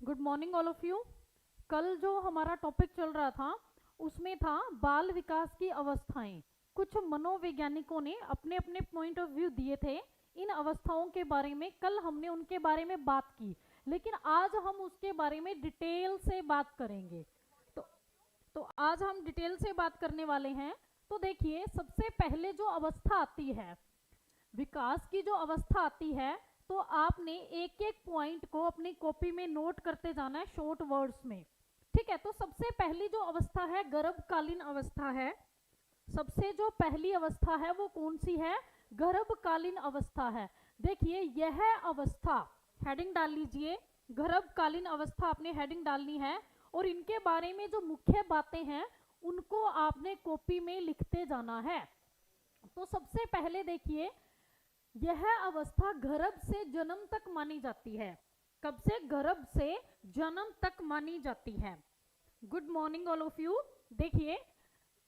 Good morning all of you. कल जो हमारा टॉपिक चल रहा था उसमें था बाल विकास की अवस्थाएं। कुछ मनोवैज्ञानिकों ने अपने अपने पॉइंट ऑफ व्यू दिए थे इन अवस्थाओं के बारे में। कल हमने उनके बारे में बात की, लेकिन आज हम उसके बारे में डिटेल से बात करेंगे। तो तो आज हम डिटेल से बात करने वाले हैं। तो देखिए, सबसे पहले जो अवस्था आती है, विकास की जो अवस्था आती है, तो आपने एक एक पॉइंट को अपनी कॉपी में नोट करते जाना है शॉर्ट वर्ड्स में। ठीक है, तो सबसे पहली जो अवस्था है गर्भकालीन अवस्था है। सबसे जो पहली अवस्था है वो कौन सी है? गर्भकालीन अवस्था है। देखिए, यह अवस्था, हेडिंग डाल लीजिए, गर्भकालीन अवस्था आपने हेडिंग डालनी है और इनके बारे में जो मुख्य बातें हैं उनको आपने कॉपी में लिखते जाना है। तो सबसे पहले देखिए, यह अवस्था गर्भ से जन्म तक मानी जाती है। कब से? गर्भ से जन्म तक मानी जाती है। Good morning all of you. देखिए,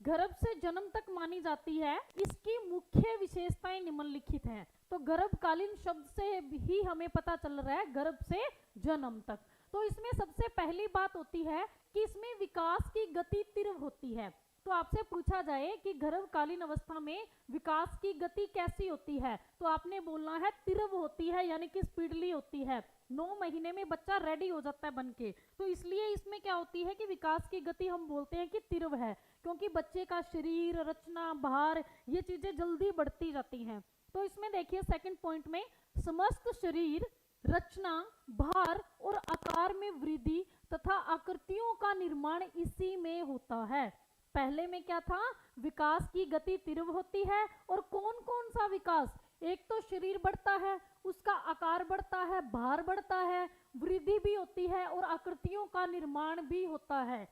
गर्भ से जन्म तक मानी जाती है। इसकी मुख्य विशेषताएं निम्नलिखित हैं। तो गर्भकालीन शब्द से ही हमें पता चल रहा है गर्भ से जन्म तक। तो इसमें सबसे पहली बात होती है कि इसमें विकास की गति तीव्र होती है। तो आपसे पूछा जाए कि गर्भकालीन अवस्था में विकास की गति कैसी होती है, तो आपने बोलना है तीव्र होती है, यानी कि स्पीडली होती है। 9 महीने में बच्चा रेडी हो जाता है बनके। तो इसलिए इसमें क्या होती है कि विकास की गति हम बोलते हैं कि तीव्र है, क्योंकि बच्चे का शरीर, रचना, भार, ये चीजें जल्दी बढ़ती जाती हैं। तो इसमें देखिए सेकंड पॉइंट में समस्त शरीर, रचना, भार और आकार में वृद्धि तथा आकृतियों का निर्माण इसी में होता है। पहले में क्या था? विकास की गति तीव्र होती है। और कौन कौन सा विकास? एक तो शरीर बढ़ता है, उसका आकार बढ़ता है, भार बढ़ता है, वृद्धि भी होती है और आकृतियों का निर्माण भी होता है।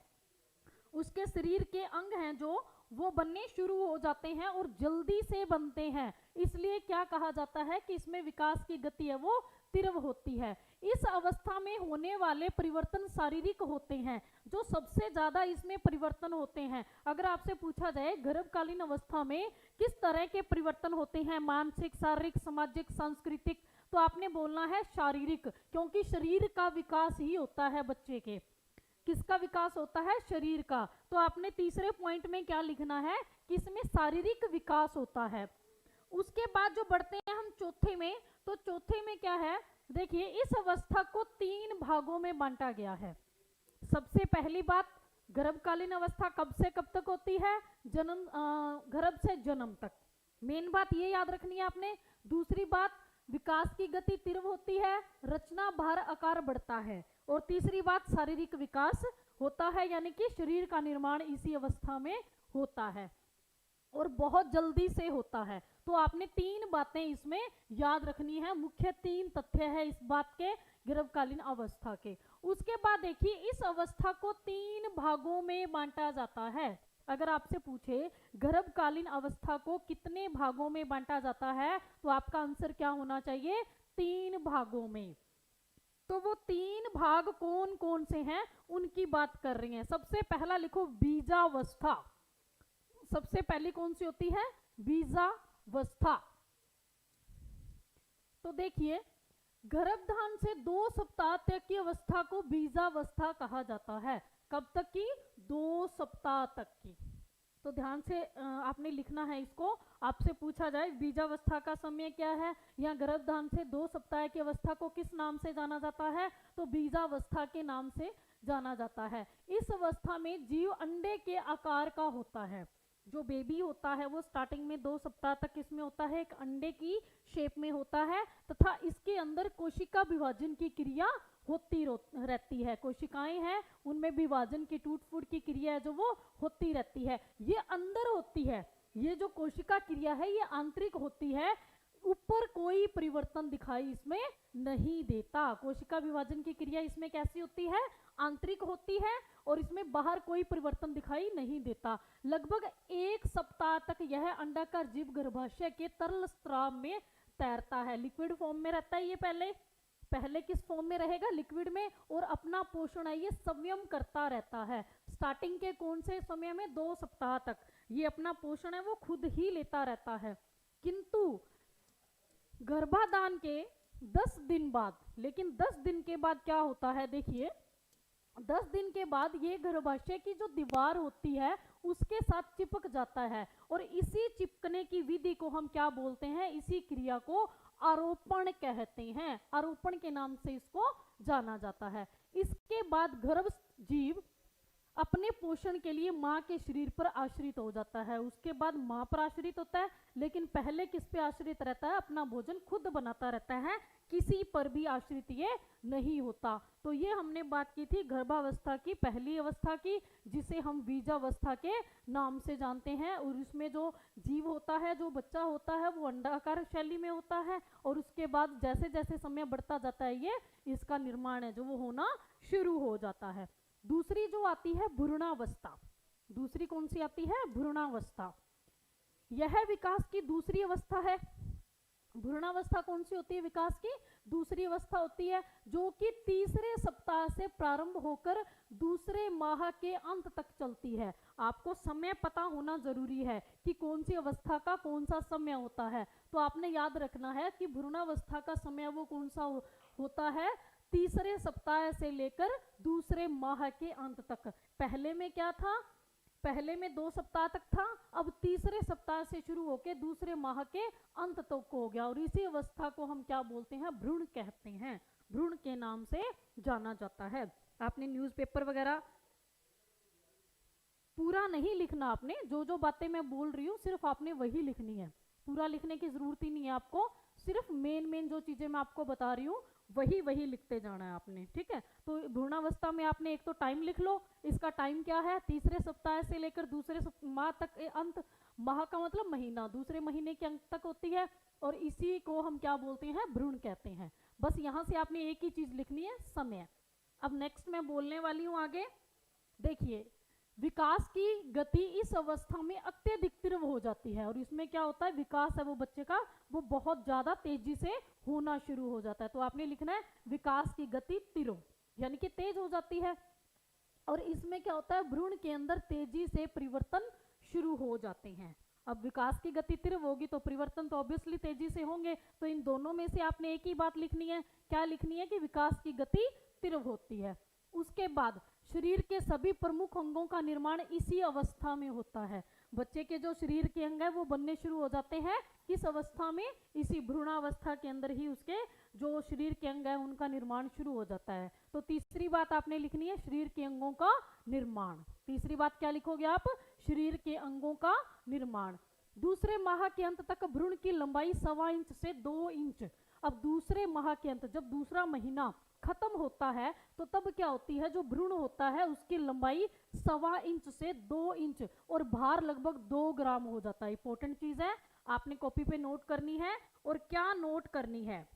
उसके शरीर के अंग हैं जो वो बनने शुरू हो जाते हैं और जल्दी से बनते हैं। इसलिए क्या कहा जाता है कि इसमें विकास की गति है वो तीव्र होती है। इस अवस्था में होने वाले परिवर्तन शारीरिक होते हैं। जो सबसे ज्यादा इसमें परिवर्तन होते हैं, अगर आपसे पूछा जाए गर्भकालीन अवस्था में किस तरह के परिवर्तन होते हैं, मानसिक, शारीरिक, सामाजिक, सांस्कृतिक, तो आपने बोलना है शारीरिक, क्योंकि शरीर का विकास ही होता है बच्चे के। किसका विकास होता है? शरीर का। तो आपने तीसरे पॉइंट में क्या लिखना है कि इसमें शारीरिक विकास होता है। उसके बाद जो बढ़ते हैं हम चौथे में, तो चौथे में क्या है? देखिए, इस अवस्था को 3 भागों में बांटा गया है। सबसे पहली बात, गर्भकालीन अवस्था कब से कब तक होती है? जन्म, गर्भ से जन्म तक। मेन बात ये याद रखनी है आपने। दूसरी बात, विकास की गति तीव्र होती है, रचना, भार, आकार बढ़ता है। और तीसरी बात, शारीरिक विकास होता है, यानी कि शरीर का निर्माण इसी अवस्था में होता है और बहुत जल्दी से होता है। तो आपने 3 बातें इसमें याद रखनी है। मुख्य 3 तथ्य है इस बात के, गर्भकालीन अवस्था के। उसके बाद देखिए, इस अवस्था को 3 भागों में बांटा जाता है। अगर आपसे पूछे गर्भकालीन अवस्था को कितने भागों में बांटा जाता है, तो आपका आंसर क्या होना चाहिए? 3 भागों में। तो वो 3 भाग कौन कौन से हैं उनकी बात कर रही हैं। सबसे पहला लिखो, बीजावस्था। सबसे पहली कौन सी होती है? बीजावस्था। तो देखिए, गर्भधान से 2 सप्ताह तक की अवस्था को बीजावस्था कहा जाता है। कब तक की? 2 सप्ताह तक की। तो ध्यान से आपने लिखना है इसको। आपसे पूछा जाए बीजावस्था का समय क्या है, या गर्भधान से 2 सप्ताह की अवस्था को किस नाम से जाना जाता है, तो बीजावस्था के नाम से जाना जाता है। इस अवस्था में जीव अंडे के आकार का होता है। जो बेबी होता है वो स्टार्टिंग में 2 सप्ताह तक इसमें होता है, एक अंडे की शेप में होता है, तथा इसके अंदर कोशिका विभाजन की क्रिया होती रहती है। कोशिकाएं हैं, उनमें विभाजन की, टूट फूट की क्रिया है जो वो होती रहती है। ये अंदर होती है। ये जो कोशिका क्रिया है ये आंतरिक होती है। ऊपर कोई परिवर्तन दिखाई इसमें नहीं देता। कोशिका विभाजन की क्रिया इसमें कैसी होती है? आंतरिक होती है और इसमें बाहर कोई परिवर्तन दिखाई नहीं देता। लगभग 1 सप्ताह तक यह अंडाकार जीव गर्भाशय के तरल स्राव में तैरता है। लिक्विड फॉर्म में रहता है ये। पहले किस फॉर्म में रहेगा? लिक्विड में। और अपना पोषण है ये संयम करता रहता है। स्टार्टिंग के कौन से समय में? 2 सप्ताह तक ये अपना पोषण है वो खुद ही लेता रहता है। किंतु गर्भाधान के 10 दिन बाद। लेकिन 10 दिन के बाद क्या होता है, देखिए 10 दिन के बाद ये गर्भाशय की जो दीवार होती है उसके साथ चिपक जाता है, और इसी चिपकने की विधि को हम क्या बोलते हैं, इसी क्रिया को आरोपण कहते हैं। आरोपण के नाम से इसको जाना जाता है। इसके बाद गर्भ जीव अपने पोषण के लिए माँ के शरीर पर आश्रित हो जाता है। उसके बाद माँ पर आश्रित होता है, लेकिन पहले किस पे आश्रित रहता है, अपना भोजन खुद बनाता रहता है, किसी पर भी आश्रित ये नहीं होता। तो ये हमने बात की थी गर्भावस्था की पहली अवस्था की, जिसे हम बीजावस्था के नाम से जानते हैं। और इसमें जो जीव होता है, जो बच्चा होता है, वो अंडाकार शैली में होता है, और उसके बाद जैसे जैसे समय बढ़ता जाता है ये इसका निर्माण है जो वो होना शुरू हो जाता है। दूसरी जो आती है भ्रूणावस्था। दूसरी कौन सी आती है, भ्रूणावस्था। यह विकास की दूसरी अवस्था है। भ्रूणावस्था कौन सी होती है, विकास की दूसरी अवस्था होती है, जो कि तीसरे सप्ताह से प्रारंभ होकर दूसरे माह के अंत तक चलती है। आपको समय पता होना जरूरी है कि कौन सी अवस्था का कौन सा समय होता है। तो आपने याद रखना है कि भ्रूणावस्था का समय वो कौन सा होता है, तीसरे सप्ताह से लेकर दूसरे माह के अंत तक। पहले में क्या था, पहले में 2 सप्ताह तक था, अब तीसरे सप्ताह से शुरू होकर दूसरे माह के अंत तक हो गया, और इसी अवस्था को हम क्या बोलते हैं, भ्रूण कहते हैं। भ्रूण के नाम से जाना जाता है। आपने न्यूज़पेपर वगैरह पूरा नहीं लिखना, आपने जो जो बातें मैं बोल रही हूँ सिर्फ आपने वही लिखनी है, पूरा लिखने की जरूरत ही नहीं है आपको, सिर्फ मेन जो चीजें मैं आपको बता रही हूँ वही लिखते जाना है आपने, ठीक है। तो भ्रूणावस्था में आपने एक तो टाइम लिख लो, इसका टाइम क्या है, तीसरे सप्ताह से लेकर दूसरे माह तक, अंत माह का मतलब महीना, दूसरे महीने के अंत तक होती है, और इसी को हम क्या बोलते हैं, भ्रूण कहते हैं। बस यहाँ से आपने एक ही चीज लिखनी है, समय। अब नेक्स्ट मैं बोलने वाली हूँ आगे। देखिए विकास की गति इस अवस्था में अत्यधिक तीव्र हो जाती है, और इसमें क्या होता है, विकास है वो बच्चे का वो बहुत ज्यादा तेजी से होना शुरू हो जाता है। तो आपने लिखना है विकास की गति तीव्र, यानी कि तेज हो जाती है। और इसमें क्या होता है, भ्रूण के अंदर तेजी से परिवर्तन शुरू हो जाते हैं। अब विकास की गति तीव्र होगी तो परिवर्तन तो ऑब्वियसली तेजी से होंगे। तो इन दोनों में से आपने एक ही बात लिखनी है, क्या लिखनी है, कि विकास की गति तीव्र होती है। उसके बाद शरीर के सभी प्रमुख अंगों का निर्माण इसी अवस्था में होता है। बच्चे के जो शरीर के अंग है वो बनने शुरू हो जाते हैं किस अवस्था में, इसी भ्रूणावस्था के अंदर ही उसके जो शरीर के अंग है उनका निर्माण शुरू हो जाता है। तो तीसरी बात आपने लिखनी है, शरीर के अंगों का निर्माण। तीसरी बात क्या लिखोगे आप, शरीर के अंगों का निर्माण। दूसरे माह के अंत तक भ्रूण की लंबाई 1.25 इंच से 2 इंच। अब दूसरे माह के अंत, जब दूसरा महीना खत्म होता है तो तब क्या होती है, जो भ्रूण होता है उसकी लंबाई 1.25 इंच से 2 इंच और भार लगभग 2 ग्राम हो जाता है। इंपॉर्टेंट चीज है, आपने कॉपी पे नोट करनी है। और क्या नोट करनी है,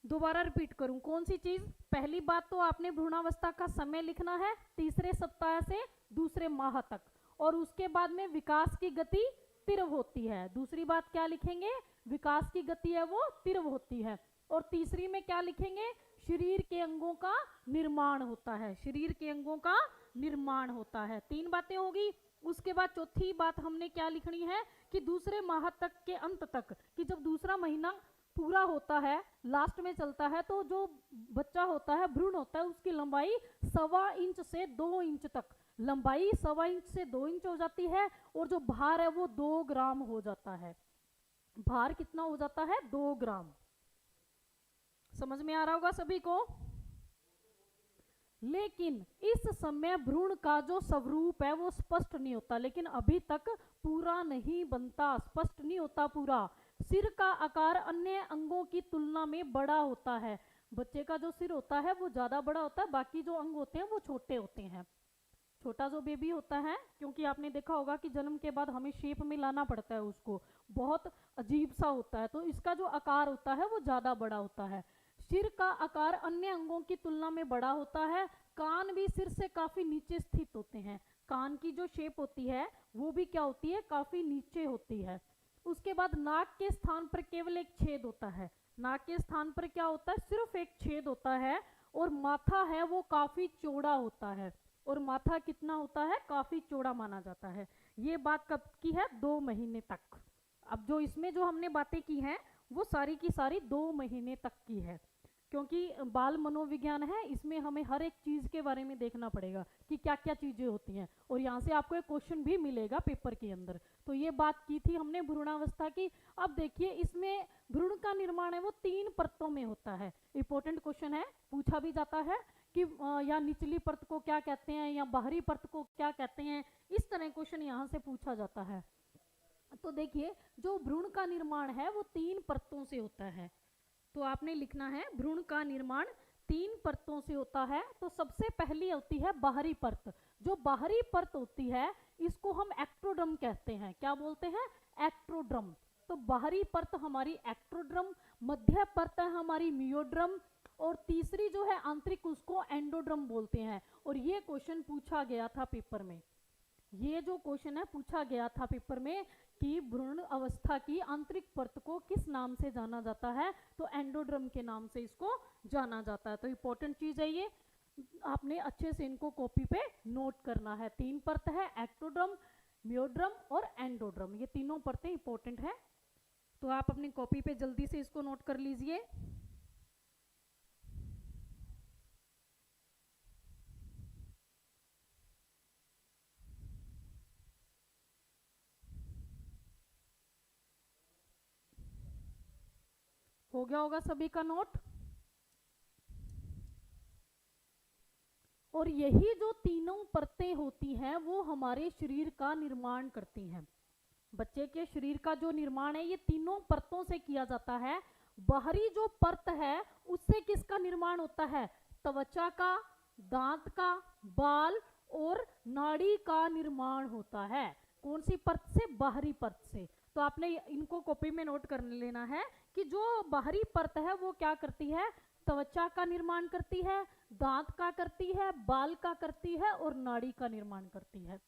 दोबारा रिपीट करूं, कौन सी चीज, पहली बात तो आपने भ्रूणावस्था का समय लिखना है, तीसरे सप्ताह से दूसरे माह तक, और उसके बाद में विकास की गति तीव्र होती है। दूसरी बात क्या लिखेंगे, विकास की गति है वो तीव्र होती है। और तीसरी में क्या लिखेंगे, शरीर के अंगों का निर्माण होता है, शरीर के अंगों का निर्माण होता है। 3 बातें होगी। उसके बाद चौथी बात हमने क्या लिखनी है, कि दूसरे माह तक के अंत तक, कि जब दूसरा महीना पूरा होता है, लास्ट में चलता है, तो जो बच्चा होता है, भ्रूण होता है, उसकी लंबाई 1.25 इंच से 2 इंच तक, लंबाई 1.25 इंच से 2 इंच हो जाती है, और जो भार है वो 2 ग्राम हो जाता है। भार कितना हो जाता है, 2 ग्राम। समझ में आ रहा होगा सभी को। लेकिन इस समय भ्रूण का जो स्वरूप है वो स्पष्ट नहीं होता, लेकिन अभी तक पूरा नहीं बनता, स्पष्ट नहीं होता पूरा। सिर का आकार अन्य अंगों की तुलना में बड़ा होता है। बच्चे का जो सिर होता है वो ज्यादा बड़ा होता है, बाकी जो अंग होते हैं वो छोटे होते हैं। छोटा जो बेबी होता है, क्योंकि आपने देखा होगा कि जन्म के बाद हमें शेप में लाना पड़ता है उसको, बहुत अजीब सा होता है, तो इसका जो आकार होता है वो ज्यादा बड़ा होता है। सिर का आकार अन्य अंगों की तुलना में बड़ा होता है। कान भी सिर से काफी नीचे स्थित होते हैं, कान की जो शेप होती है वो भी क्या होती है, काफी नीचे होती है। उसके बाद नाक के स्थान पर केवल एक छेद होता है, नाक के स्थान पर क्या होता है, सिर्फ एक छेद होता है। और माथा है वो काफी चौड़ा होता है, और माथा कितना होता है, काफी चौड़ा माना जाता है। ये बात कब की है, 2 महीने तक। अब जो इसमें जो हमने बातें की हैं वो सारी की सारी 2 महीने तक की है, क्योंकि बाल मनोविज्ञान है, इसमें हमें हर एक चीज़ के बारे में देखना पड़ेगा कि क्या क्या चीज़ें होती हैं, और यहाँ से आपको एक क्वेश्चन भी मिलेगा पेपर के अंदर। तो ये बात की थी हमने भ्रूणावस्था की। अब देखिए इसमें भ्रूण का निर्माण है वो 3 परतों में होता है। इंपॉर्टेंट क्वेश्चन है, पूछा भी जाता है कि या निचली परत को क्या कहते हैं या बाहरी परत को क्या कहते हैं, इस तरह क्वेश्चन यहाँ से पूछा जाता है। तो देखिए जो भ्रूण का निर्माण है वो 3 परतों से होता है। तो आपने लिखना है भ्रूण का निर्माण 3 परतों से होता है। तो सबसे पहली होती है बाहरी परत। जो बाहरी परत होती है इसको हम एक्टोडर्म कहते हैं। क्या बोलते हैं? एक्टोडर्म। तो बाहरी परत हमारी एक्टोडर्म, मध्य परत है हमारी मियोडर्म, और तीसरी जो है आंतरिक उसको एंडोडर्म बोलते हैं। और ये क्वेश्चन पूछा गया था पेपर में, ये जो क्वेश्चन है पूछा गया था पेपर में कि भ्रूण अवस्था की आंतरिक परत को किस नाम से जाना जाता है, तो एंडोडर्म के नाम से इसको जाना जाता है। तो इंपॉर्टेंट चीज है ये, आपने अच्छे से इनको कॉपी पे नोट करना है। 3 परत है, एक्टोडर्म, मियोडर्म और एंडोडर्म, ये तीनों परतें इंपॉर्टेंट है। तो आप अपनी कॉपी पे जल्दी से इसको नोट कर लीजिए। हो गया होगा सभी का नोट। और यही जो तीनों परतें होती हैं वो हमारे शरीर का निर्माण करती हैं। बच्चे के शरीर का जो निर्माण है ये तीनों परतों से किया जाता है। बाहरी जो परत है उससे किसका निर्माण होता है? त्वचा का, दांत का, बाल और नाड़ी का निर्माण होता है। कौन सी परत से? बाहरी परत से। तो आपने इनको कॉपी में नोट कर लेना है कि जो बाहरी परत है वो क्या करती है? त्वचा का निर्माण करती है, दांत का करती है, बाल का करती है और नाड़ी का निर्माण करती है।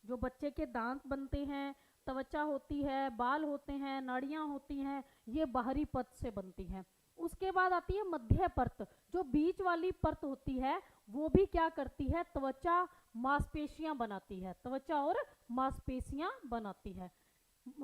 जो बच्चे के दांत बनते हैं, त्वचा होती है, बाल होते हैं, नाड़ियां होती हैं, ये बाहरी परत से बनती हैं। उसके बाद आती है मध्य परत। जो बीच वाली परत होती है वो भी क्या करती है? त्वचा, मांसपेशियां बनाती है। त्वचा और मांसपेशियां बनाती है।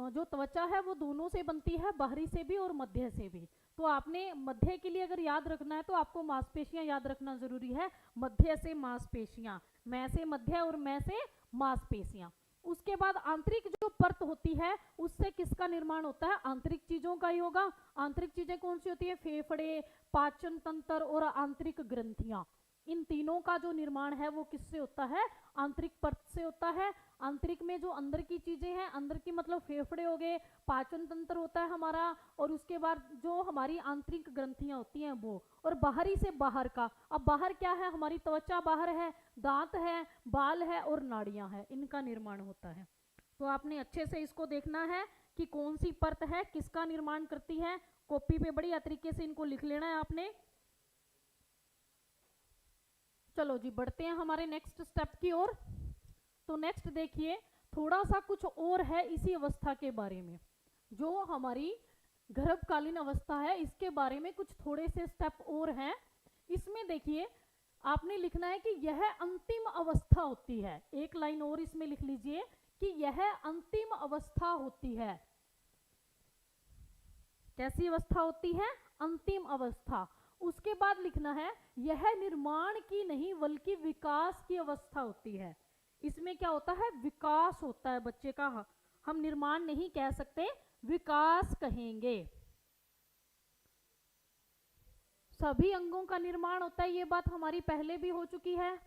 जो त्वचा है वो दोनों से बनती है, बाहरी से भी और मध्य से भी। तो आपने मध्य के लिए अगर याद रखना है तो आपको मांसपेशियां याद रखना जरूरी है। मध्य से मांसपेशियां, मैं से मध्य और मैं से मांसपेशियां। उसके बाद आंतरिक जो परत होती है उससे किसका निर्माण होता है? आंतरिक चीजों का ही होगा। आंतरिक चीजें कौन सी होती है? फेफड़े, पाचन तंत्र और आंतरिक ग्रंथियां। इन तीनों का जो निर्माण है वो किससे होता है? आंतरिक परत से होता है। आंतरिक में जो अंदर की चीजें हैं, अंदर की मतलब फेफड़े हो गए, पाचन तंत्र होता है हमारा, और उसके बाद जो हमारी आंतरिक ग्रंथियां होती हैं वो, और बाहरी से बाहर का। अब बाहर क्या है? हमारी त्वचा बाहर है, दांत है, बाल है और नाड़ियां हैं, इनका निर्माण होता है। तो आपने अच्छे से इसको देखना है कि कौन सी परत है किसका निर्माण करती है। कॉपी पे बढ़िया तरीके से इनको लिख लेना है आपने। चलो जी बढ़ते हैं हमारे नेक्स्ट स्टेप की ओर। तो नेक्स्ट देखिए थोड़ा सा कुछ और है इसी अवस्था के बारे में। जो हमारी गर्भकालीन अवस्था है इसके बारे में कुछ थोड़े से स्टेप और हैं। इसमें देखिए आपने लिखना है कि यह अंतिम अवस्था होती है। एक लाइन और इसमें लिख लीजिए कि यह अंतिम अवस्था होती है। कैसी अवस्था होती है? अंतिम अवस्था। उसके बाद लिखना है यह निर्माण की नहीं बल्कि विकास की अवस्था होती है। इसमें क्या होता है? विकास होता है बच्चे का। हम निर्माण नहीं कह सकते, विकास कहेंगे। सभी अंगों का निर्माण होता है, ये बात हमारी पहले भी हो चुकी है।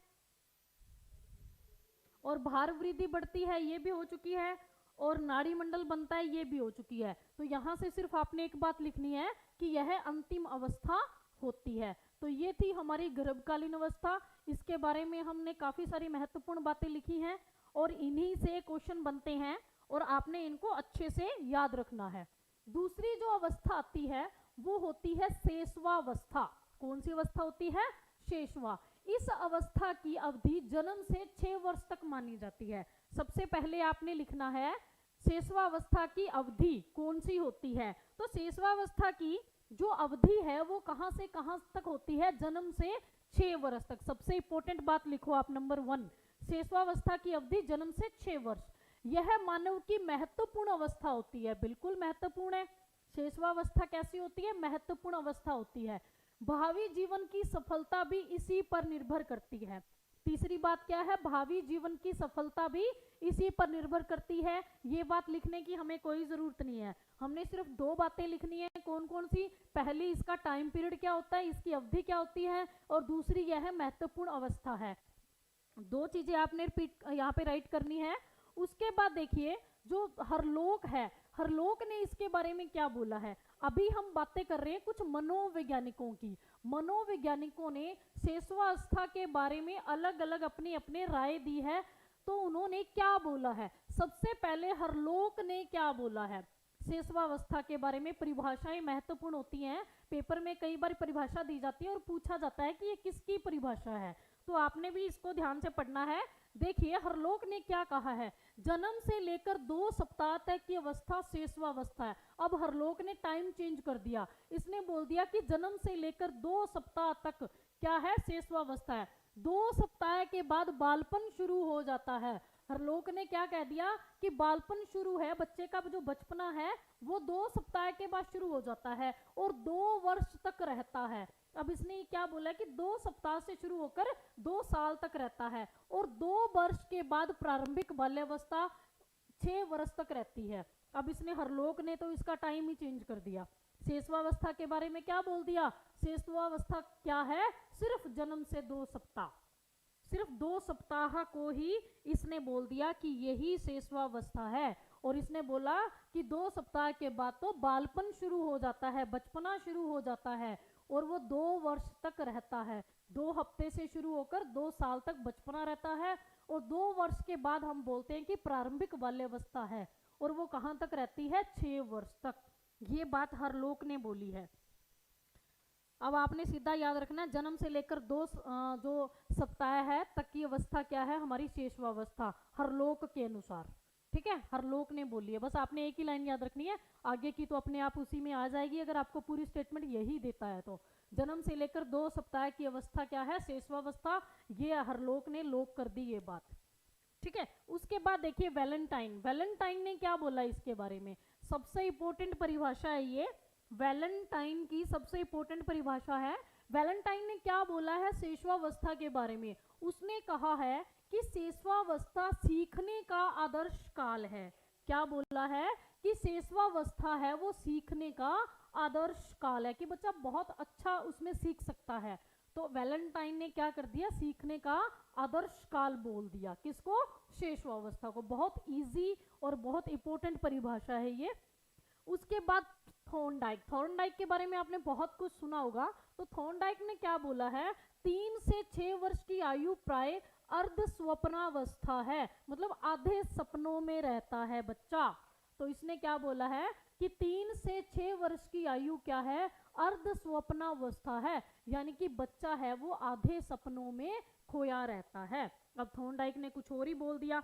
और भार वृद्धि बढ़ती है, ये भी हो चुकी है। और नाड़ी मंडल बनता है, ये भी हो चुकी है। तो यहां से सिर्फ आपने एक बात लिखनी है कि यह अंतिम अवस्था होती है। तो ये थी हमारी गर्भकालीन अवस्था। इसके बारे में हमने काफी सारी महत्वपूर्ण बातें लिखी हैं और इन्हीं से क्वेश्चन बनते हैं और आपने इनको अच्छे से याद रखना है। दूसरी जो अवस्था आती है वो होती है शेषवावस्था। कौन सी अवस्था होती है? शेषवा। इस अवस्था की अवधि जन्म से 6 वर्ष तक मानी जाती है। सबसे पहले आपने लिखना है शेषवावस्था की अवधि कौन सी होती है। तो शेषवावस्था की जो अवधि है वो कहां से कहां तक होती है? जन्म से 6 वर्ष तक। सबसे इंपॉर्टेंट बात लिखो आप, नंबर 1, शेषवावस्था की अवधि जन्म से 6 वर्ष। यह मानव की महत्वपूर्ण अवस्था होती है। बिल्कुल महत्वपूर्ण है। शेषवावस्था कैसी होती है? महत्वपूर्ण अवस्था होती है। भावी जीवन की सफलता भी इसी पर निर्भर करती है। तीसरी बात क्या है? भावी जीवन की सफलता भी इसी पर निर्भर करती है। ये बात लिखने की हमें कोई जरूरत नहीं है, हमने सिर्फ दो बातें लिखनी है। कौन कौन सी? पहली, इसका टाइम पीरियड क्या होता है, इसकी अवधि क्या होती है, और दूसरी यह है महत्वपूर्ण अवस्था है। दो चीजें आपने रिपीट यहाँ पे राइट करनी है। उसके बाद देखिए जो हरलोक है, हरलोक ने इसके बारे में क्या बोला है। अभी हम बातें कर रहे हैं कुछ मनोवैज्ञानिकों की। मनोवैज्ञानिकों ने शेषवावस्था के बारे में अलग अलग अपनी अपनी राय दी है। तो उन्होंने क्या बोला है? सबसे पहले हरलोक ने क्या बोला है शेषवावस्था के बारे में? परिभाषाएं महत्वपूर्ण होती हैं, पेपर में कई बार परिभाषा दी जाती है और पूछा जाता है कि ये किसकी परिभाषा है, तो आपने भी इसको ध्यान से पढ़ना है। देखिए हरलोक ने क्या कहा है, जन्म से लेकर 2 सप्ताह तक की अवस्था शेषवावस्था है। अब हरलोक ने टाइम चेंज कर दिया, इसने बोल दिया कि जन्म से लेकर 2 सप्ताह तक क्या है? शेषवावस्था है। 2 सप्ताह के बाद बालपन शुरू हो जाता है। हरलोक ने क्या कह दिया कि बालपन शुरू है, बच्चे का जो बचपना है वो 2 सप्ताह के बाद शुरू हो जाता है और 2 वर्ष तक रहता है। अब इसने क्या बोला कि 2 सप्ताह से शुरू होकर 2 साल तक रहता है और 2 वर्ष के बाद प्रारंभिक बाल्यावस्था 6 वर्ष तक रहती है। अब इसने हरलोक ने तो इसका टाइम ही चेंज कर दिया। शेषवावस्था के बारे में क्या बोल दिया? शेषवावस्था क्या है? सिर्फ जन्म से 2 सप्ताह, सिर्फ 2 सप्ताह को ही इसने बोल दिया कि यही शेषवावस्था है। और इसने बोला कि 2 सप्ताह के बाद तो बालपन शुरू हो जाता है, बचपना शुरू हो जाता है और वो 2 वर्ष तक रहता है। 2 हफ्ते से शुरू होकर 2 साल तक बचपना रहता है और 2 वर्ष के बाद हम बोलते हैं कि प्रारंभिक बाल्यावस्था है और वो कहाँ तक रहती है? 6 वर्ष तक। ये बात हरलोक ने बोली है। अब आपने सीधा याद रखना, जन्म से लेकर 2 जो सप्ताह है तक की अवस्था क्या है? हमारी शेषवावस्था, हरलोक के अनुसार। ठीक है, हरलोक ने बोली है। बस आपने एक ही लाइन याद रखनी है, आगे की तो अपने आप उसी में आ जाएगी अगर आपको पूरी स्टेटमेंट यही देता है तो। जन्म से लेकर 2 सप्ताह की अवस्था क्या है? शेषवावस्था। ये हरलोक ने लोक कर दी ये बात। ठीक है, उसके बाद देखिए वैलेंटाइन। वैलेंटाइन ने क्या बोला इसके बारे में? सबसे इंपॉर्टेंट परिभाषा है ये, वैलेंटाइन की सबसे इंपॉर्टेंट परिभाषा है। वैलेंटाइन ने क्या बोला है शेषवावस्था के बारे में? उसने कहा है कि शेषवावस्था सीखने का आदर्श काल है। क्या बोला है? कि शेषवावस्था है वो सीखने का आदर्श काल है, कि बच्चा बहुत अच्छा उसमें सीख सकता है। तो वैलेंटाइन ने क्या कर दिया? सीखने का आदर्श काल बोल दिया। किसको? शेषवावस्था को। बहुत इजी और बहुत इंपॉर्टेंट परिभाषा है ये। उसके बाद थॉर्नडाइक। थॉर्नडाइक के बारे में आपने बहुत कुछ सुना होगा। तो थॉर्नडाइक ने क्या बोला है? 3 से 6 वर्ष की आयु प्राय अर्ध स्वप्नावस्था है, मतलब आधे सपनों में रहता है बच्चा। तो इसने क्या बोला है कि 3 से 6 वर्ष की आयु क्या है? अर्ध स्वप्नावस्था है, यानी कि बच्चा है वो आधे सपनों में खोया रहता है। अब थॉर्नडाइक ने कुछ और ही बोल दिया।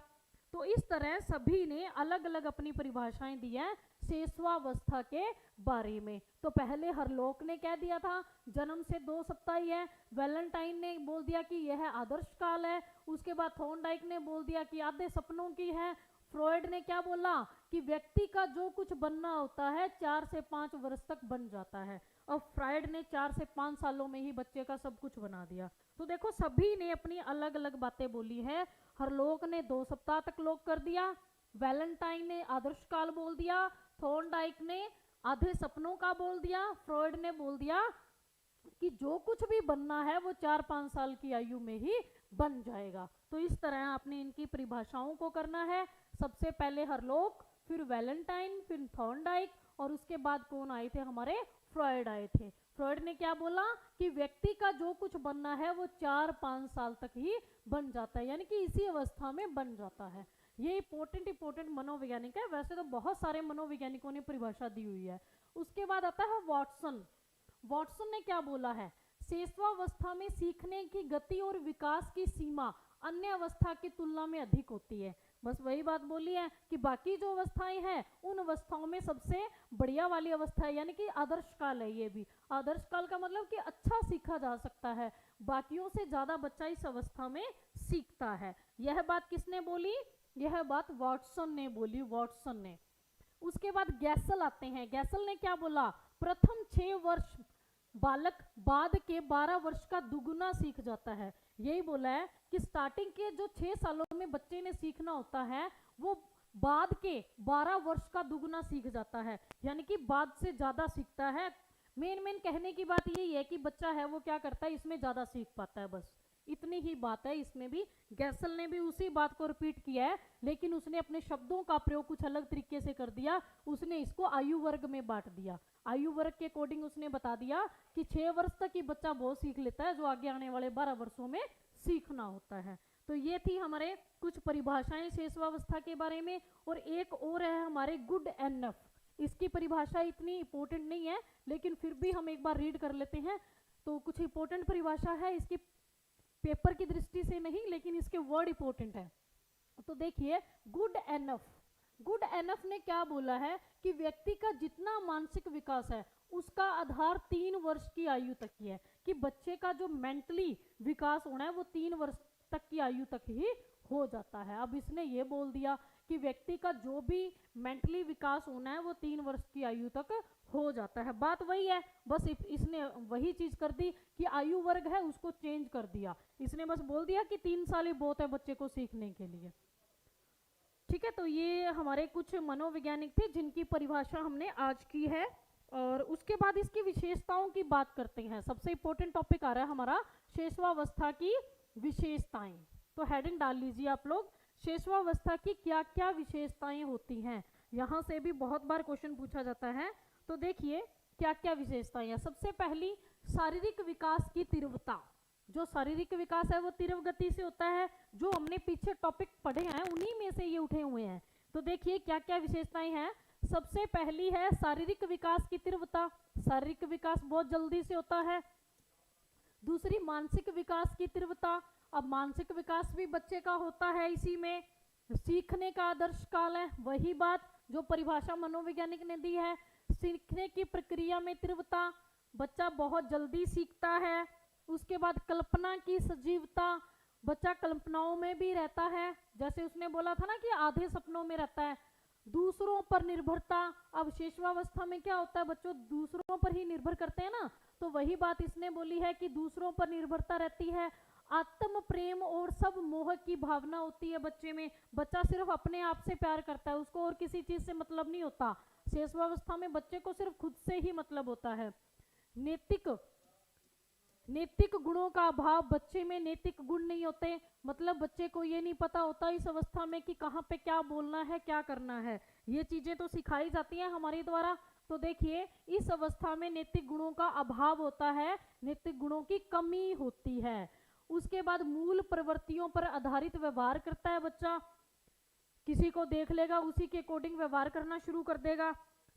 तो इस तरह सभी ने अलग अलग अपनी परिभाषाएं दी हैं शेषवावस्था के बारे में। तो पहले हरलोक ने कह दिया था जन्म से 2 सप्ताह ही है। वैलेंटाइन ने बोल दिया कि यह आदर्श काल है। उसके बाद थॉर्नडाइक ने बोल दिया कि आधे सपनों की है। फ्रॉइड ने क्या बोला कि व्यक्ति का जो कुछ बनना होता है 4 से 5 वर्ष तक बन जाता है। और फ्रॉइड ने 4 से 5 सालों में ही बच्चे का सब कुछ बना दिया। तो देखो सभी ने अपनी अलग अलग बातें बोली है। हरलोक ने 2 सप्ताह तक लोक कर दिया, वैलेंटाइन ने आदर्श काल बोल दिया, थॉर्नडाइक ने आधे सपनों का बोल दिया, फ्रॉइड ने बोल दिया कि जो कुछ भी बनना है वो 4-5 साल की आयु में ही बन जाएगा। तो इस तरह आपने इनकी परिभाषाओं को करना है। सबसे पहले हरलोक, फिर वैलेंटाइन, फिर थॉर्नडाइक और उसके बाद कौन आए थे? हमारे फ्रॉइड आए थे। फ्रॉइड ने क्या बोला कि व्यक्ति का जो कुछ बनना है वो 4-5 साल तक ही बन जाता है, यानी कि इसी अवस्था में बन जाता है। ये इंपॉर्टेंट मनोवैज्ञानिक है। वैसे तो बहुत सारे मनोवैज्ञानिकों ने परिभाषा दी हुई है। उसके बाद आता है वॉटसन। वॉटसन ने क्या बोला है? शेषवावस्था में सीखने की गति और विकास की सीमा अन्य अवस्था की तुलना में अधिक होती है। बस वही बात बोली है कि बाकी जो अवस्थाएं हैं उन अवस्थाओं में सबसे बढ़िया वाली अवस्था है, यानी कि आदर्श काल है। ये भी आदर्श काल का मतलब कि अच्छा सीखा जा सकता है, बाकियों से ज्यादा बच्चा इस अवस्था में सीखता है। यह बात किसने बोली? यह बात वॉटसन ने बोली। वॉटसन ने उसके बाद गैसल आते हैं। गैसल ने क्या बोला, प्रथम 6 वर्ष बालक बाद के 12 वर्ष का दुगुना सीख जाता है। यही बोला है कि स्टार्टिंग के जो 6 सालों में बच्चे ने सीखना होता है वो बाद के 12 वर्ष का दुगुना सीख जाता है, यानी कि बाद से ज्यादा सीखता है। मेन कहने की बात यही है कि बच्चा है वो क्या करता है, इसमें ज्यादा सीख पाता है, बस इतनी ही बात है। इसमें भी गैसल ने भी उसी बात को रिपीट किया है, लेकिन उसने अपने शब्दों का प्रयोग कुछ अलग तरीके से कर दिया। उसने इसको आयु वर्ग में बांट दिया। आयु वर्ग के अकॉर्डिंग उसने बता दिया कि 6 वर्ष तक ही बच्चा बहुत सीख लेता है, जो आगे आने वाले 12 वर्षों में सीखना होता है। तो ये थी हमारे कुछ परिभाषाएं शेषवावस्था के बारे में। और एक और है हमारे गुड एनफ। इसकी परिभाषा इतनी इंपॉर्टेंट नहीं है, लेकिन फिर भी हम एक बार रीड कर लेते हैं। तो कुछ इंपॉर्टेंट परिभाषा है इसकी, पेपर की दृष्टि से नहीं, लेकिन इसके वर्ड इंपॉर्टेंट है। तो देखिए, गुड एनफ। गुड एनफ ने क्या बोला है कि व्यक्ति का जितना मानसिक विकास है उसका आधार 3 वर्ष की आयु तक ही है, कि बच्चे का जो मेंटली विकास होना है वो 3 वर्ष तक की आयु तक ही हो जाता है। अब इसने ये बोल दिया कि व्यक्ति का जो भी मेंटली विकास होना है वो 3 वर्ष की आयु तक हो जाता है। बात वही है, बस इसने वही चीज कर दी कि आयु वर्ग है उसको चेंज कर दिया। इसने बस बोल दिया कि 3 साल ही बहुत है बच्चे को सीखने के लिए। ठीक है, तो ये हमारे कुछ मनोवैज्ञानिक थे जिनकी परिभाषा हमने आज की है। और उसके बाद इसकी विशेषताओं की बात करते हैं। सबसे इंपॉर्टेंट टॉपिक आ रहा है हमारा शेषवावस्था की विशेषताएं। तो हेडिंग डाल लीजिए आप लोग, शेषवावस्था की क्या क्या विशेषताएं होती हैं। यहाँ से भी बहुत बार क्वेश्चन पूछा जाता है। तो देखिए क्या क्या विशेषताएं हैं। सबसे पहली, शारीरिक विकास की तीव्रता। जो शारीरिक विकास है वो तीव्र गति से होता है। जो हमने पीछे टॉपिक पढ़े हैं उन्हीं में से ये उठे हुए हैं। तो देखिए क्या क्या विशेषताएं हैं। सबसे पहली है शारीरिक विकास की तीव्रता। शारीरिक विकास बहुत जल्दी से होता है। दूसरी, मानसिक विकास की तीव्रता। अब मानसिक विकास भी बच्चे का होता है इसी में। सीखने का आदर्श काल है, वही बात जो परिभाषा मनोवैज्ञानिक ने दी है। सीखने की प्रक्रिया में तीव्रता, बच्चा बहुत जल्दी सीखता है। उसके बाद कल्पना की सजीवता, बच्चा कल्पनाओं में भी रहता है, जैसे उसने बोला था ना कि आधे सपनों में रहता है। दूसरों पर निर्भरता। अब शेषवावस्था में क्या होता है, बच्चों दूसरों पर ही निर्भर करते हैं ना, तो वही बात इसने बोली है कि दूसरों पर निर्भरता रहती है। आत्म प्रेम और सब मोह की भावना होती है बच्चे में। बच्चा सिर्फ अपने आप से प्यार करता है, उसको और किसी चीज से मतलब नहीं होता। शेषवावस्था में बच्चे को सिर्फ खुद से ही मतलब होता है। नैतिक गुणों का अभाव, बच्चे में नैतिक गुण नहीं होते। मतलब बच्चे को ये नहीं पता होता इस अवस्था में कि कहाँ पे क्या बोलना है, क्या करना है। ये चीजें तो सिखाई जाती हैं हमारे द्वारा। तो देखिए इस अवस्था में नैतिक गुणों का अभाव होता है, नैतिक गुणों की कमी होती है। उसके बाद मूल प्रवृत्तियों पर आधारित व्यवहार करता है बच्चा। किसी को देख लेगा उसी के अकॉर्डिंग व्यवहार करना शुरू कर देगा।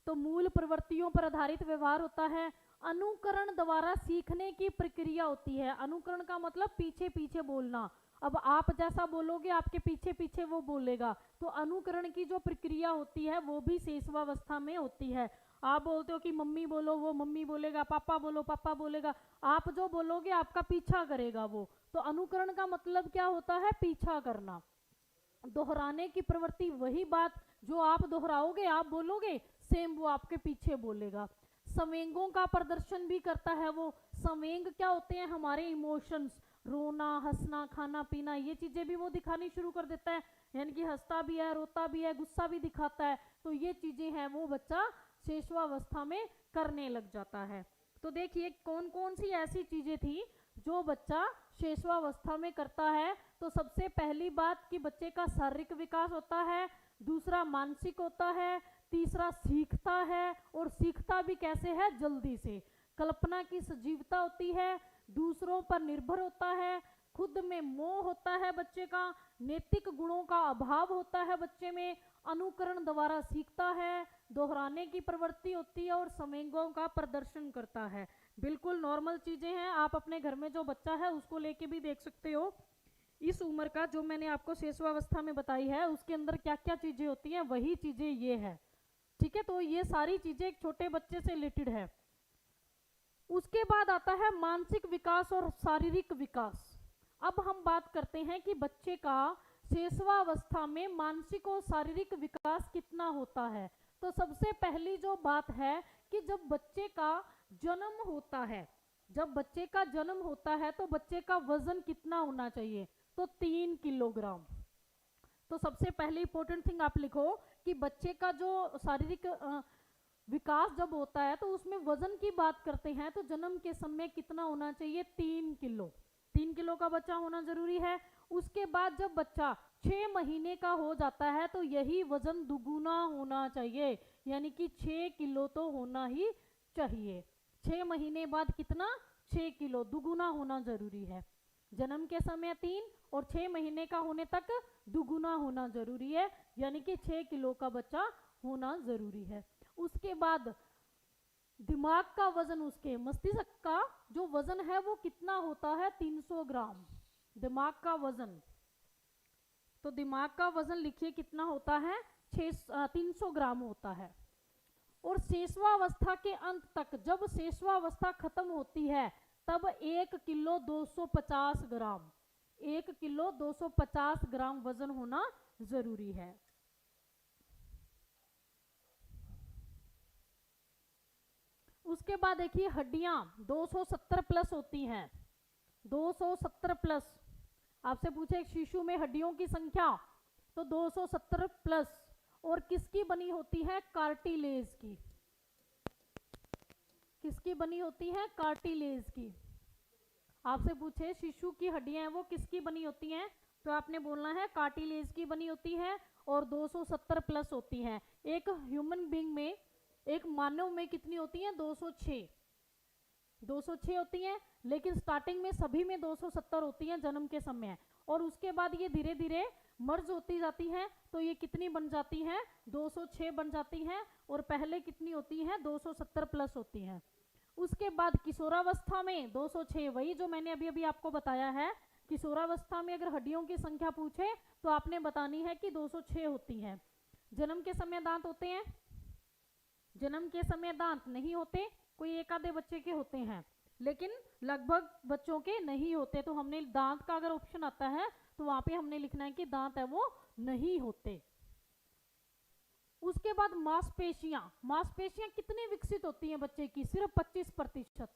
तो मूल प्रवृत्तियों पर आधारित व्यवहार होता है। अनुकरण द्वारा सीखने की प्रक्रिया होती है। अनुकरण का मतलब पीछे पीछे बोलना। अब आप जैसा बोलोगे आपके पीछे पीछे वो बोलेगा। तो अनुकरण की जो प्रक्रिया होती है वो भी शेषवावस्था में होती है। आप बोलते हो कि मम्मी बोलो, वो मम्मी बोलेगा, पापा बोलो, पापा बोलेगा। आप जो बोलोगे आपका पीछा करेगा वो। तो अनुकरण का मतलब क्या होता है, पीछा करना। दोहराने की प्रवृत्ति, वही बात जो आप दोहराओगे, आप बोलोगे, सेम वो आपके पीछे बोलेगा। संवेगों का प्रदर्शन भी करता है वो। संवेग क्या होते हैं, हमारे इमोशंस, रोना, हंसना, खाना पीना, ये चीजें भी वो दिखानी शुरू कर देता है। यानी कि हंसता भी है, रोता भी है, गुस्सा भी दिखाता है। तो ये चीजें हैं वो बच्चा शेषवावस्था में करने लग जाता है। तो देखिए कौन कौन सी ऐसी चीजें थी जो बच्चा शेषवावस्था में करता है। तो सबसे पहली बात कि बच्चे का शारीरिक विकास होता है। दूसरा मानसिक होता है। तीसरा सीखता है, और सीखता भी कैसे है, जल्दी से। कल्पना की सजीवता होती है। दूसरों पर निर्भर होता है। खुद में मोह होता है बच्चे का। नैतिक गुणों का अभाव होता है बच्चे में। अनुकरण द्वारा सीखता है। दोहराने की प्रवृत्ति होती है और संवेगों का प्रदर्शन करता है। बिल्कुल नॉर्मल चीजें हैं। आप अपने घर में जो बच्चा है उसको लेके भी देख सकते हो। इस उम्र का जो मैंने आपको शेषवावस्था में बताई है उसके अंदर क्या क्या चीजें होती हैं, वही चीजें ये है। ठीक है, तो ये सारी चीजें एक छोटे बच्चे से रिलेटेड है। उसके बाद आता है मानसिक विकास और शारीरिक विकास। अब हम बात करते हैं कि बच्चे का शेषवावस्था में मानसिक और शारीरिक विकास कितना होता है। तो सबसे पहली जो बात है कि जब बच्चे का जन्म होता है, जब बच्चे का जन्म होता है तो बच्चे का वजन कितना होना चाहिए, तो 3 किलोग्राम। तो सबसे पहले इंपॉर्टेंट थिंग आप लिखो कि बच्चे का जो शारीरिक विकास जब होता है तो उसमें वजन की बात करते हैं तो जन्म के समय कितना होना चाहिए, 3 किलो। 3 किलो का बच्चा होना जरूरी है। उसके बाद जब बच्चा 6 महीने का हो जाता है तो यही वजन दुगुना होना चाहिए, यानी कि 6 किलो तो होना ही चाहिए। 6 महीने बाद कितना, 6 किलो, दुगुना होना जरूरी है। जन्म के समय 3 और 6 महीने का होने तक दुगुना होना जरूरी है, यानी कि 6 किलो का बच्चा होना जरूरी है। उसके बाद दिमाग का वजन, उसके मस्तिष्क का जो वजन है वो कितना होता है, 300 ग्राम दिमाग का वजन। तो दिमाग का वजन लिखिए कितना होता है, 300 ग्राम होता है। और शेषवावस्था के अंत तक, जब शेषवावस्था खत्म होती है तब 1 किलो 250 ग्राम, 1 किलो 250 ग्राम वजन होना जरूरी है। उसके बाद देखिए हड्डियां 270 प्लस होती हैं, 270 प्लस। आपसे पूछे एक शिशु में हड्डियों की संख्या, तो 270 प्लस। और किसकी बनी होती है, कार्टिलेज की। किसकी बनी होती है, कार्टिलेज की। आपसे पूछे शिशु की हड्डियां हैं वो किसकी बनी होती हैं, तो आपने बोलना है कार्टिलेज की बनी होती है और 270 प्लस होती हैं। एक ह्यूमन बीइंग में, एक मानव में कितनी होती है, 206 होती हैं, लेकिन स्टार्टिंग में सभी में 270 होती हैं जन्म के समय, और उसके बाद ये धीरे धीरे मर्ज होती जाती हैं, तो ये कितनी बन जाती हैं, 206 बन जाती हैं, और पहले कितनी होती हैं, 270 प्लस होती हैं। उसके बाद किशोरावस्था में 206, वही जो मैंने अभी अभी आपको बताया है। किशोरावस्था में अगर हड्डियों की संख्या पूछे तो आपने बतानी है कि 206 होती है। जन्म के समय दांत होते हैं, जन्म के समय दांत नहीं होते, कोई एक आधे बच्चे के होते हैं, लेकिन लगभग बच्चों के नहीं होते। तो हमने दांत का अगर ऑप्शन आता है तो वहां पे हमने लिखना है कि दांत है वो नहीं होते। उसके बाद मांसपेशियां, मांसपेशियां कितनी विकसित होती हैं बच्चे की, सिर्फ 25%।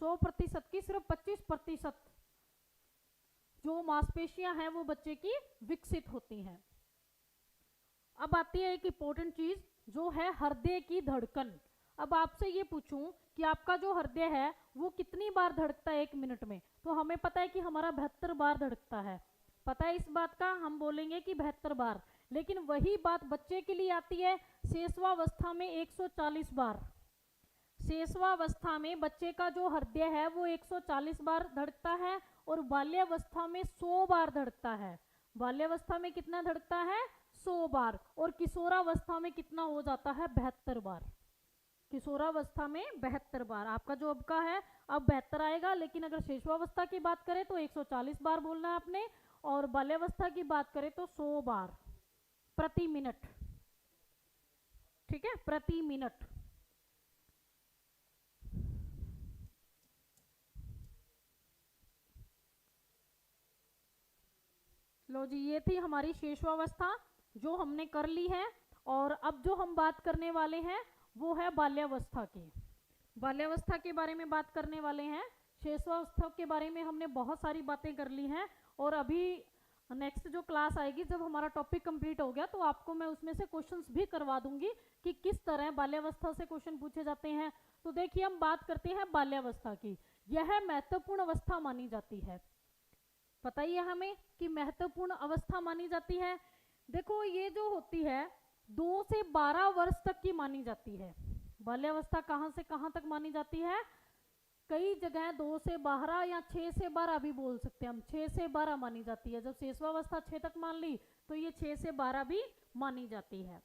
100% की सिर्फ 25% जो मांसपेशियां हैं वो बच्चे की विकसित होती हैं। अब आती है एक इंपॉर्टेंट चीज जो है हृदय की धड़कन। अब आपसे ये पूछूं कि आपका जो हृदय है वो कितनी बार धड़कता है 1 मिनट में, तो हमें पता है कि हमारा 72 बार धड़कता है। पता है इस बात का, हम बोलेंगे कि 72 बार। लेकिन वही बात बच्चे के लिए आती है शेषवावस्था में 140 बार। शेषवावस्था में बच्चे का जो हृदय है वो 140 बार धड़कता है, और बाल्यावस्था में 100 बार धड़कता है। बाल्यावस्था में कितना धड़कता है, 100 बार। और किशोरावस्था में कितना हो जाता है, 72 बार। किशोरावस्था में 72 बार। आपका जो अब का है अब 72 आएगा, लेकिन अगर शेषवावस्था की बात करें तो 140 बार बोलना है आपने, और बाल्यावस्था की बात करें तो 100 बार प्रति मिनट। ठीक है, प्रति मिनट। लो जी, ये थी हमारी शेषवावस्था जो हमने कर ली है। और अब जो हम बात करने वाले हैं वो है बाल्यावस्था की। बाल्यावस्था के बारे में बात करने वाले हैं। शेषवावस्था के बारे में हमने बहुत सारी बातें कर ली हैं, और अभी नेक्स्ट जो क्लास आएगी जब हमारा टॉपिक कंप्लीट हो गया तो आपको मैं उसमें से क्वेश्चंस भी करवा दूंगी कि किस तरह बाल्यावस्था से क्वेश्चन पूछे जाते हैं। तो देखिए हम बात करते हैं बाल्यावस्था की। यह महत्वपूर्ण अवस्था मानी जाती है। पता ही है हमें कि महत्वपूर्ण अवस्था मानी जाती है। देखो ये जो होती है 2 से 12 वर्ष तक की मानी जाती है। बाल्यावस्था कहाँ से कहाँ तक मानी जाती है, कई जगह 2 से 12 या 6 से 12 भी बोल सकते हैं हम, 6 से 12 मानी जाती है। जब शेषवावस्था 6 तक मान ली तो ये 6 से 12 भी मानी जाती है।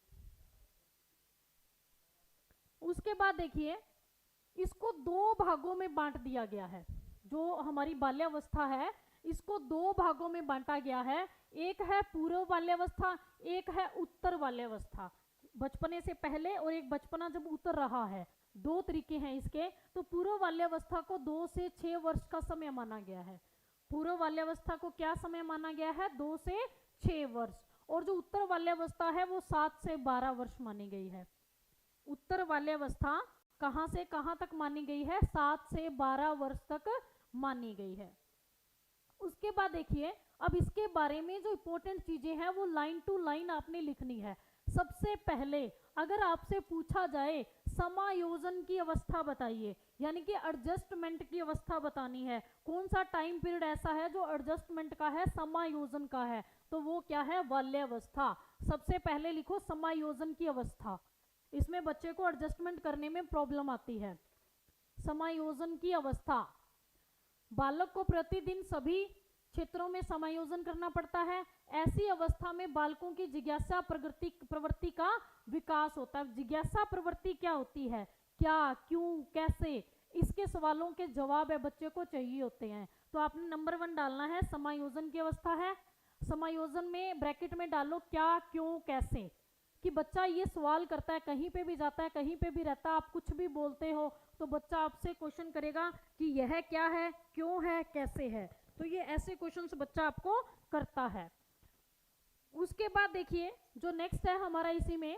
उसके बाद देखिए इसको 2 भागों में बांट दिया गया है। जो हमारी बाल्यावस्था है इसको 2 भागों में बांटा गया है। एक है पूर्व बाल्यावस्था, एक है उत्तर बाल्यावस्था, बचपने से पहले, और एक बचपना जब उतर रहा है। 2 तरीके हैं इसके। तो पूर्व बाल्यावस्था को 2 से 6 वर्ष का समय माना गया है। पूर्व बाल्यावस्था को क्या समय माना गया है, 2 से 6 वर्ष। और जो उत्तर बाल्यावस्था है वो 7 से 12 वर्ष मानी गई है। उत्तर बाल्यावस्था कहाँ से कहाँ तक मानी गई है? 7 से 12 वर्ष तक मानी गई है। उसके बाद देखिए, अब इसके बारे में जो इंपॉर्टेंट चीजें हैं वो लाइन टू लाइन आपने लिखनी है। सबसे पहले अगर आपसे पूछा जाए समायोजन की अवस्था बताइए, यानी कि एडजस्टमेंट की अवस्था बतानी है, कौन सा टाइम पीरियड ऐसा है जो एडजस्टमेंट का है, समायोजन का है, तो वो क्या है? बाल्यावस्था। सबसे पहले लिखो समायोजन की अवस्था। इसमें बच्चे को एडजस्टमेंट करने में प्रॉब्लम आती है। समायोजन की अवस्था, बालक को प्रतिदिन सभी क्षेत्रों में समायोजन करना पड़ता है। ऐसी अवस्था में बालकों की जिज्ञासा प्रवृत्ति का विकास होता है। जिज्ञासा प्रवृत्ति क्या होती है? क्या, क्यों, कैसे, इसके सवालों के जवाब है बच्चे को चाहिए होते हैं। तो आपने नंबर 1 डालना है, समायोजन की अवस्था है। समायोजन में ब्रैकेट में डालो क्या, क्यों, कैसे, कि बच्चा ये सवाल करता है, कहीं पे भी जाता है, कहीं पे भी रहता है, आप कुछ भी बोलते हो तो बच्चा आपसे क्वेश्चन करेगा कि यह क्या है, क्यों है, कैसे है। तो ये ऐसे क्वेश्चंस बच्चा आपको करता है। उसके बाद देखिए जो नेक्स्ट है हमारा इसी में,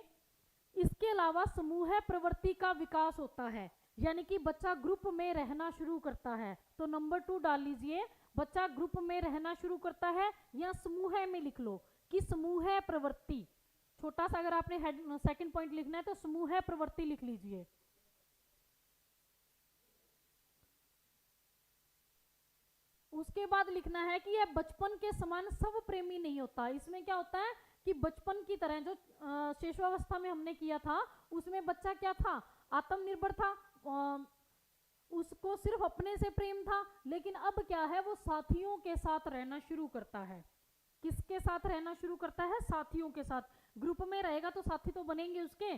इसके अलावा समूह प्रवृत्ति का विकास होता है, यानी कि बच्चा ग्रुप में रहना शुरू करता है। तो नंबर 2 डाल लीजिए, बच्चा ग्रुप में रहना शुरू करता है, या समूह में लिख लो कि समूह प्रवृत्ति। छोटा सा अगर आपने सेकंड पॉइंट लिखना है तो समूह प्रवृत्ति लिख लीजिए। उसके बाद लिखना है कि यह बचपन के समान सब प्रेमी नहीं होता। इसमें क्या होता है कि बचपन की तरह जो शिशुअवस्था में हमने किया था उसमें बच्चा क्या था? आत्मनिर्भर था, उसको सिर्फ अपने से प्रेम था। लेकिन अब क्या है, वो साथियों के साथ रहना शुरू करता है। किसके साथ रहना शुरू करता है? साथियों के साथ। ग्रुप में रहेगा तो साथी तो बनेंगे उसके।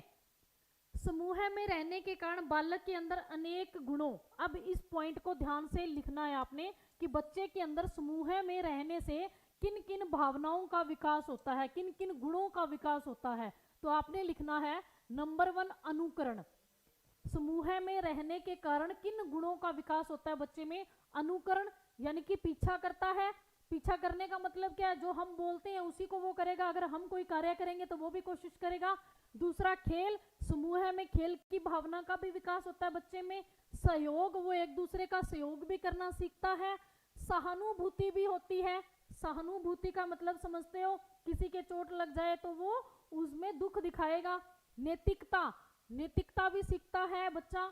समूह में रहने के कारण बालक के अंदर अनेक गुणों, अब इस पॉइंट को ध्यान से लिखना है आपने कि बच्चे के अंदर समूह में रहने से किन किन भावनाओं का विकास होता है, किन किन गुणों का विकास होता है। तो आपने लिखना है नंबर 1 अनुकरण। समूह में रहने के कारण किन गुणों का विकास होता है बच्चे में? अनुकरण, यानी कि पीछा करता है। पीछा करने का मतलब क्या है? जो हम बोलते हैं उसी को वो करेगा, अगर हम कोई कार्य करेंगे तो वो भी कोशिश करेगा। दूसरा खेल, समूह में खेल की भावना का भी विकास होता है बच्चे में। सहयोग, वो एक दूसरे का सहयोग भी करना सीखता है। सहानुभूति भी होती है। सहानुभूति का मतलब समझते हो? किसी के चोट लग जाए तो वो उसमें दुख दिखाएगा। नैतिकता, नैतिकता भी सीखता है बच्चा,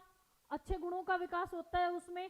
अच्छे गुणों का विकास होता है उसमें,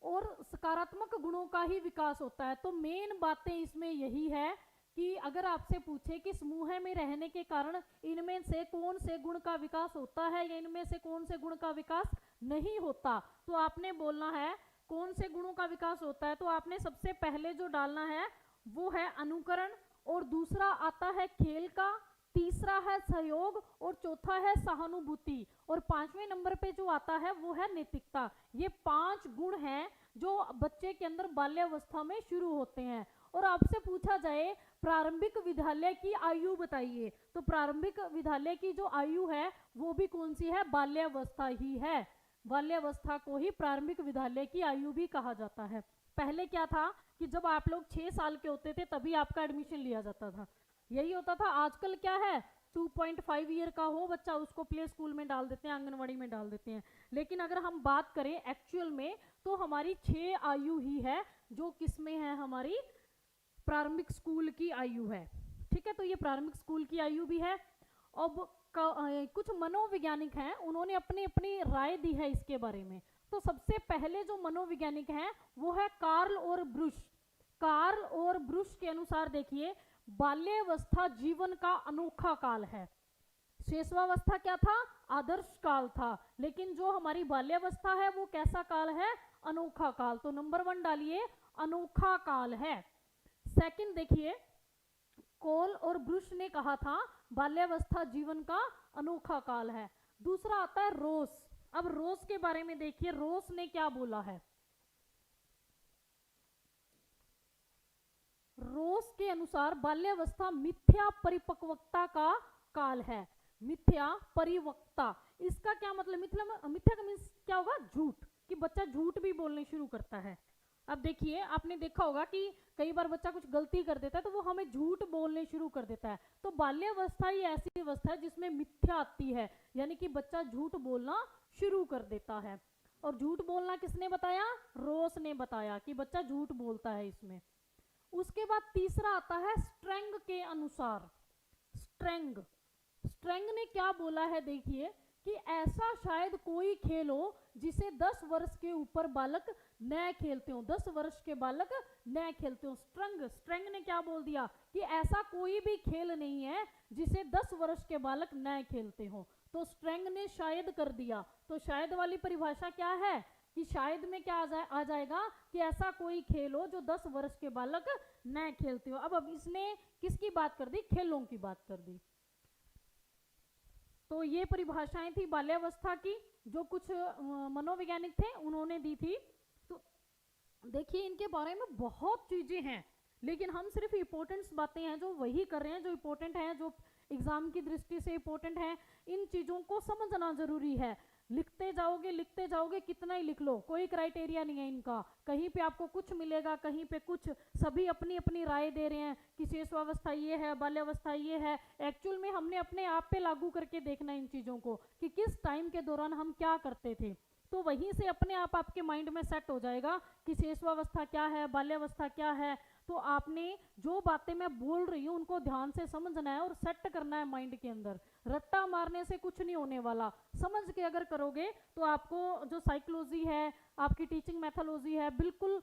और सकारात्मक गुणों का ही विकास होता है। तो मेन बातें इसमें यही है कि अगर आपसे पूछे कि समूह में रहने के कारण इनमें से कौन से गुण का विकास होता है या इनमें से कौन से गुण का विकास नहीं होता, तो आपने बोलना है कौन से गुणों का विकास होता है। तो आपने सबसे पहले जो डालना है वो है अनुकरण, और दूसरा आता है खेल का, तीसरा है सहयोग, और चौथा है सहानुभूति, और 5वें नंबर पे जो आता है वो है नैतिकता। ये 5 गुण हैं जो बच्चे के अंदर बाल्यावस्था में शुरू होते हैं। और आपसे पूछा जाए प्रारंभिक विद्यालय की आयु बताइए, तो प्रारंभिक विद्यालय की जो आयु है वो भी कौन सी है? बाल्यावस्था ही है। बाल्यावस्था को ही प्रारंभिक विद्यालय की आयु भी कहा जाता है। पहले क्या था कि जब आप लोग 6 साल के होते थे तभी आपका एडमिशन लिया जाता था, यही होता था। आजकल क्या है, 2.5 ईयर का हो बच्चा उसको प्ले स्कूल में डाल देते हैं, आंगनवाड़ी में डाल देते हैं। लेकिन अगर हम बात करें एक्चुअल में तो हमारी 6 आयु ही है जो किसमें है? हमारी प्रारंभिक स्कूल की आयु है। ठीक है, तो ये प्रारंभिक स्कूल की आयु भी है। अब कुछ मनोवैज्ञानिक हैं, उन्होंने अपनी अपनी राय दी है इसके बारे में। तो सबसे पहले जो मनोवैज्ञानिक हैं वो है कार्ल और ब्रुश। कार्ल और ब्रुश के अनुसार देखिए, बाल्यावस्था जीवन का अनोखा काल है। शैशवावस्था क्या था? आदर्श काल था। लेकिन जो हमारी बाल्यावस्था है वो कैसा काल है? अनोखा काल। तो नंबर 1 डालिए, अनोखा काल है। सेकंड देखिए, कोल और ब्रुश ने कहा था बाल्यावस्था जीवन का अनोखा काल है। दूसरा आता है रोस। अब रोस के बारे में देखिए, रोस ने क्या बोला है। रोस के अनुसार बाल्यावस्था मिथ्या परिपक्वता का काल है। मिथ्या परिपक्वता, इसका क्या मतलब? मिथ्या का मीन्स क्या होगा? झूठ, कि बच्चा झूठ भी बोलने शुरू करता है। अब देखिए, आपने देखा होगा कि कई बार बच्चा कुछ गलती कर देता है तो वो हमें झूठ बोलने शुरू कर देता है। तो बाल्यावस्था ही ऐसी अवस्था है जिसमें मिथ्या आती है, यानी कि बच्चा झूठ बोलना शुरू कर देता है। और झूठ बोलना किसने बताया? रोस ने बताया कि बच्चा झूठ बोलता है इसमें। उसके बाद तीसरा आता है स्ट्रेंग के अनुसार। स्ट्रेंग, स्ट्रेंग ने क्या बोला है, देखिए कि ऐसा शायद कोई खेल हो जिसे 10 वर्ष के ऊपर बालक न खेलते हो, 10 वर्ष के बालक न खेलते हो। स्ट्रेंग, स्ट्रेंग ने क्या बोल दिया कि ऐसा कोई भी खेल नहीं है जिसे 10 वर्ष के बालक न खेलते हो। तो स्ट्रेंग ने शायद कर दिया। तो शायद वाली परिभाषा क्या है कि शायद में क्या आ जाएगा कि ऐसा कोई खेल हो जो 10 वर्ष के बालक न खेलते हो। अब इसने किसकी बात कर दी? खेलों की बात कर दी। तो ये परिभाषाएं थी बाल्यावस्था की, जो कुछ मनोवैज्ञानिक थे उन्होंने दी थी। तो देखिए, इनके बारे में बहुत चीजें हैं, लेकिन हम सिर्फ इंपॉर्टेंट बातें हैं जो वही कर रहे हैं, जो इंपॉर्टेंट है, जो एग्जाम की दृष्टि से इंपॉर्टेंट है। इन चीजों को समझना जरूरी है। लिखते जाओगे, कितना ही लिख लो, कोई क्राइटेरिया नहीं है इनका। कहीं पे आपको कुछ मिलेगा, कहीं पे कुछ। सभी अपनी अपनी राय दे रहे हैं कि शेषावस्था ये है, बाल्यावस्था ये है। एक्चुअल में हमने अपने आप पे लागू करके देखना इन चीज़ों को कि किस टाइम के दौरान हम क्या करते थे। तो वहीं से अपने आप आपके माइंड में सेट हो जाएगा कि शेषावस्था क्या है, बाल्यावस्था क्या है। तो आपने जो बातें मैं बोल रही हूँ उनको ध्यान से समझना है और सेट करना है माइंड के अंदर। रट्टा मारने से कुछ नहीं होने वाला। समझ के अगर करोगे तो आपको जो साइकोलॉजी है, आपकी टीचिंग मैथोलॉजी है, बिल्कुल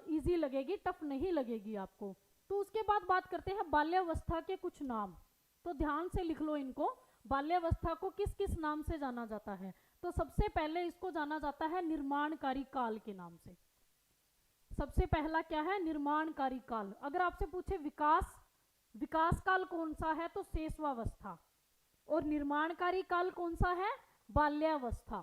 इजी लगेगी, टफ नहीं लगेगी आपको। तो उसके बाद बात करते हैं बाल्यावस्था के कुछ नाम। तो ध्यान से लिख लो इनको। बाल्यावस्था को किस किस नाम से जाना जाता है? तो सबसे पहले इसको जाना जाता है निर्माणकारी काल के नाम से। सबसे पहला क्या है? निर्माणकारी काल। अगर आपसे पूछे विकास काल कौन सा है तो शेषवावस्था, और निर्माणकारी काल कौन सा है? बाल्यावस्था।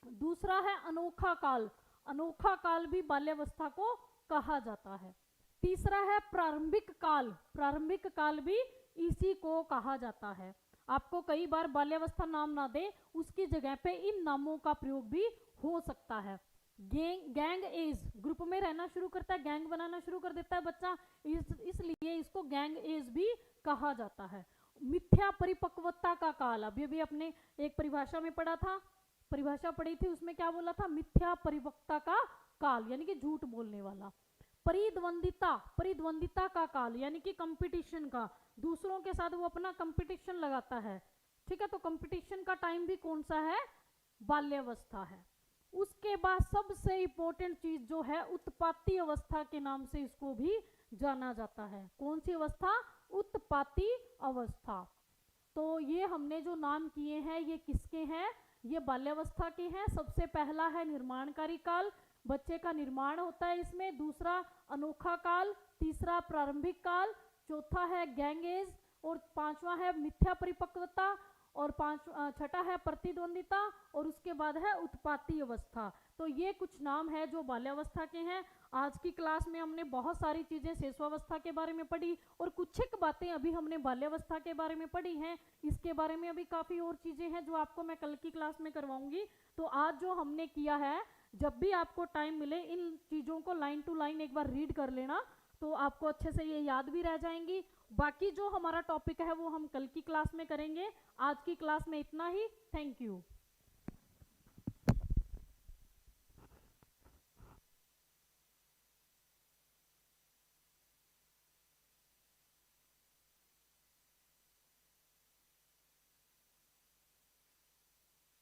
दूसरा है अनोखा काल। अनोखा काल भी बाल्यावस्था को कहा जाता है। तीसरा है प्रारंभिक काल। प्रारंभिक काल भी इसी को कहा जाता है। आपको कई बार बाल्यावस्था नाम ना दे, उसकी जगह पे इन नामों का प्रयोग भी हो सकता है। गैंग एज, ग्रुप में रहना शुरू करता है, गैंग बनाना शुरू कर देता है बच्चा, इसलिए इसको गैंग एज भी कहा जाता है। मिथ्या परिपक्वता का काल, अभी अभी अपने एक परिभाषा में पढ़ा था, परिभाषा पढ़ी थी, उसमें क्या बोला था? मिथ्या परिपक्वता का काल, यानी कि झूठ बोलने वाला। परिद्वंदिता का काल, यानी कि कंपटीशन का, दूसरों के साथ वो अपना कंपटीशन लगाता है। ठीक है, तो कंपटीशन का टाइम भी कौन सा है? बाल्यावस्था है। उसके बाद सबसे इंपॉर्टेंट चीज जो है उत्पाती अवस्था के नाम से इसको भी जाना जाता है। कौन सी अवस्था? उत्पाती अवस्था। तो ये हमने जो नाम किए हैं ये किसके हैं? ये बाल्यावस्था के हैं। सबसे पहला है निर्माणकारी काल, बच्चे का निर्माण होता है इसमें। दूसरा अनोखा काल, तीसरा प्रारंभिक काल, चौथा है गैंग एज, और पांचवा है मिथ्या परिपक्वता, और छठा है प्रतिद्वंदिता, और उसके बाद है उत्पाती अवस्था। तो ये कुछ नाम है जो बाल्यावस्था के हैं। आज की क्लास में हमने बहुत सारी चीजें शेषावस्था के बारे में पढ़ी, और कुछ एक बातें अभी हमने बाल्यावस्था के बारे में पढ़ी हैं। इसके बारे में अभी काफी और चीजें हैं जो आपको मैं कल की क्लास में करवाऊंगी। तो आज जो हमने किया है, जब भी आपको टाइम मिले इन चीजों को लाइन टू लाइन एक बार रीड कर लेना, तो आपको अच्छे से ये याद भी रह जाएंगी। बाकी जो हमारा टॉपिक है वो हम कल की क्लास में करेंगे। आज की क्लास में इतना ही। Thank you.